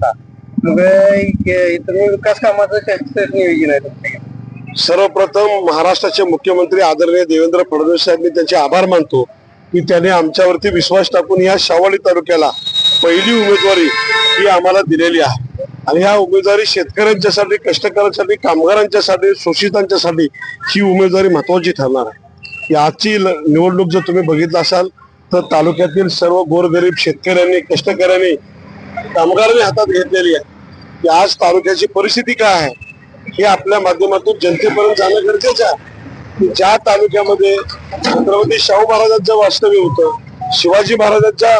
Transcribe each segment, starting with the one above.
होता, मग इतर विकास कामाचं कसं नियोजन आहे तुमचं? सर्वप्रथम महाराष्ट्राचे मुख्यमंत्री आदरणीय देवेंद्र फडणवीस साहेबांनी त्यांचे आभार मानतो की त्याने आमच्यावरती विश्वास टाकून या शावळी तालुक्याला पहिली उमेदवारी ही आम्हाला दिलेली आहे. आणि ह्या उमेदवारी शेतकऱ्यांच्यासाठी, कष्टकऱ्यांसाठी, कामगारांच्यासाठी, शोषितांच्यासाठी ही उमेदवारी महत्वाची ठरणार आहे. की आजची निवडणूक जर तुम्ही बघितलं असाल तर तालुक्यातील सर्व गोरगरीब शेतकऱ्यांनी, कष्टकऱ्यांनी, कामगारांनी हातात घेतलेली आहे की आज तालुक्याची परिस्थिती काय आहे हे आपल्या माध्यमातून जनतेपर्यंत जाणं गरजेचं आहे. ज्या तालुक्यामध्ये छत्रपती शाहू महाराजांचं वास्तव्य होतं, शिवाजी महाराजांच्या,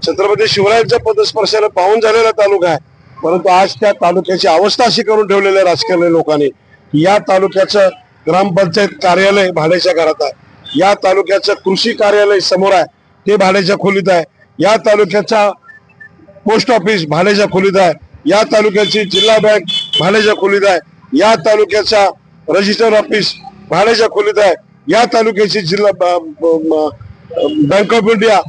छत्रपती शिवरायांच्या पदस्पर्शाला पाहून झालेला तालुका आहे, परंतु आज त्या तालुक्याची अवस्था अशी करून ठेवलेली आहे राजकारणी लोकांनी. या तालुक्याचं ग्रामपंचायत कार्यालय भाड्याच्या घरात आहे, या तालुक्याचं कृषी कार्यालय समोर आहे ते भाड्याच्या खोलीत आहे, या तालुक्याचा पोस्ट ऑफिस भाड्याच्या खोलीत आहे, या तालुक्याची जिल्हा बँक भाड्याच्या खोलीत आहे, या तालुक्याचा रजिस्टर ऑफिस भाड्याच्या खोलीत आहे, या तालुक्याची जिल्हा बँक ऑफ इंडिया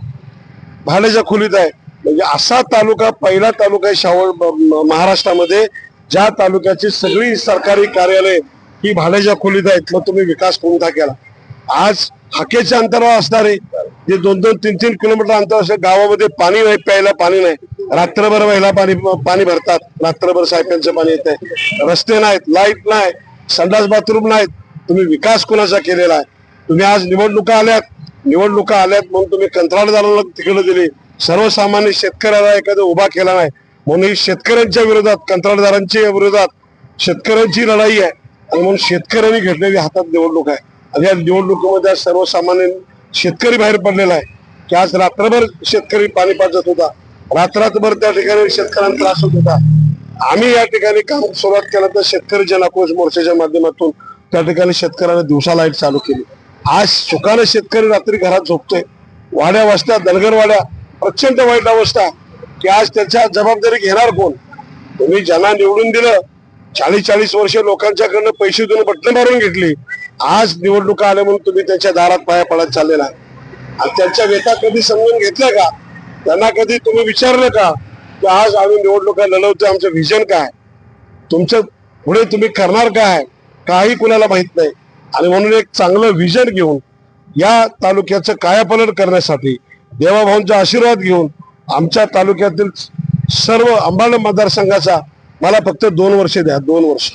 भाड्याच्या खोलीत आहे. म्हणजे असा तालुका पहिला तालुका आहे महाराष्ट्रामध्ये ज्या तालुक्याची सगळी सरकारी कार्यालय ही भाड्याच्या खोलीत आहेत. मग तुम्ही विकास कोणता केला? आज हाकेच्या अंतरावर असणारे जे 2-2, 3-3 किलोमीटर अंतर असले गावामध्ये पाणी नाही, प्यायला पाणी नाही, रात्रभर महिला पाणी भरतात, रात्रभर सायप्यांचं पाणी येत आहे, रस्ते नाहीत, लाईट नाही, संडास बाथरूम नाहीत. तुम्ही विकास कोणाचा केलेला आहे? तुम्ही आज निवडणुका आल्यात म्हणून तुम्ही कंत्राटदाराला तिकडे दिली, सर्वसामान्य शेतकऱ्याला एखादा उभा केला नाही म्हणून ही शेतकऱ्यांच्या विरोधात, कंत्राटदारांच्या विरोधात शेतकऱ्यांची लढाई आहे. आणि म्हणून शेतकऱ्यांनी घेतलेली हातात निवडणूक आहे. आणि या निवडणुकीमध्ये सर्वसामान्य शेतकरी बाहेर पडलेला आहे की आज रात्रभर शेतकरी पाणी पाजत होता, रात्रभर त्या ठिकाणी शेतकऱ्यांना त्रास होत होता. आम्ही या ठिकाणी काम सुरुवात केलं तर शेतकरी जन आक्रोश मोर्चाच्या माध्यमातून त्या ठिकाणी शेतकऱ्यांना दिवसा लाईट चालू केली. आज सुखाने शेतकरी रात्री घरात झोपतोय. वाड्या वस्त्या, दलगरवाड्या प्रचंड वाईट अवस्था की आज त्याच्या जबाबदारी घेणार कोण? तुम्ही ज्यांना निवडून दिलं 40-40 वर्ष लोकांच्याकडनं पैसे देऊन बटणं मारून घेतली, आज निवडणुका आल्या म्हणून तुम्ही त्यांच्या दारात पाया पडत चाललेला आहे. आणि त्यांच्या व्यथा कधी समजून घेतल्या का? त्यांना कधी तुम्ही विचारलं का की आज आम्ही निवडणुका लढवतोय, आमचं व्हिजन काय, तुमचं पुढे तुम्ही करणार काय? काही कुणाला माहित नाही. आणि म्हणून एक चांगलं व्हिजन घेऊन या तालुक्याचं कायापालट करण्यासाठी देवाभाऊंचा आशीर्वाद घेऊन आमच्या तालुक्यातील सर्व अंबाड मतदारसंघाचा मला फक्त 2 वर्ष द्या, 2 वर्ष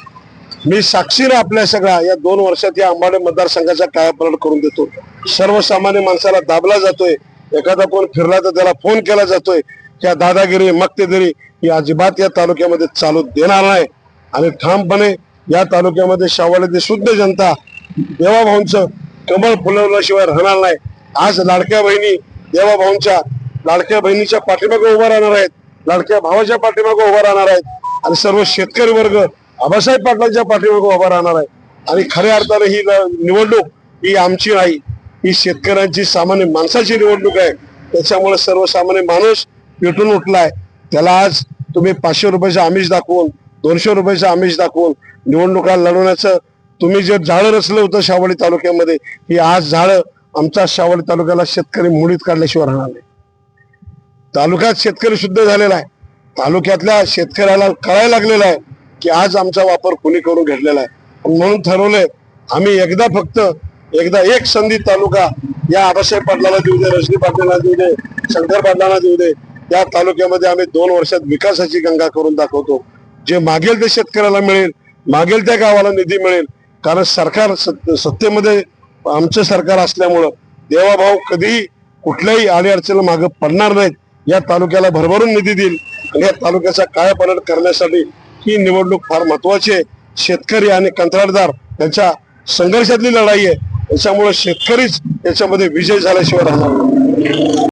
मी साक्षीने आपल्या सगळ्या या 2 वर्षात या अंबाड मतदारसंघाचा कायापालट करून देतो. सर्वसामान्य माणसाला दाबला जातोय, एखादा कोण फिरला तर त्याला फोन केला जातोय, त्या दादागिरी, मक्तेगिरी ही अजिबात या तालुक्यामध्ये चालू देणार नाही. आणि ठामपणे या तालुक्यामध्ये शावळीतील शुद्ध जनता देवाभाऊंचं कमळ फुलवल्याशिवाय राहणार नाही. आज लाडक्या बहिणी देवाभाऊंच्या लाडक्या बहिणीच्या पाठीमागे उभा राहणार आहेत, लाडक्या भावाच्या पाठीमागे उभा राहणार आहेत, आणि सर्व शेतकरी वर्ग आबासाहेब पाटलांच्या पाठीमागे उभा राहणार आहे. आणि खऱ्या अर्थाने ही निवडणूक ही आमची नाही, ही शेतकऱ्यांची, सामान्य माणसाची निवडणूक आहे. त्याच्यामुळे सर्वसामान्य माणूस पेटून उठलाय. त्याला आज तुम्ही 500 रुपयाचं आमिष दाखवून, 200 रुपयाचं आमिष दाखवून निवडणुका लढवण्याचं तुम्ही जे जाळं रचलं होतं शावळी तालुक्यामध्ये, ही आज जाळं आमच्या शावळी तालुक्याला शेतकरी मोडीत काढल्याशिवाय राहणार नाही. तालुक्यात शेतकरी शुद्ध झालेला आहे. तालुक्यातल्या शेतकऱ्याला कळायला लागलेलं आहे की आज आमचा वापर कुणी करून घेतलेला आहे. म्हणून ठरवलंय आम्ही एकदा एक संधी तालुका या आबासाहेब पाटलाला देऊ दे, रजनी पाटलांना देऊ दे, शंकर पाटलांना देऊ दे, या तालुक्यामध्ये आम्ही 2 वर्षात विकासाची गंगा करून दाखवतो. जे मागेल ते शेतकऱ्याला मिळेल, मागेल त्या गावाला निधी मिळेल. कारण सरकार सत्तेमध्ये आमचं सरकार असल्यामुळं देवाभाऊ कधीही कुठल्याही अडचणीला मागे पडणार नाहीत. या तालुक्याला भरभरून निधी देईल आणि या तालुक्याचा कायापालट करण्यासाठी ही निवडणूक फार महत्वाची आहे. शेतकरी आणि कंत्राटदार यांच्या संघर्षातली लढाई आहे. त्याच्यामुळे शेतकरीच याच्यामध्ये विजय झाल्याशिवाय राहणार नाही.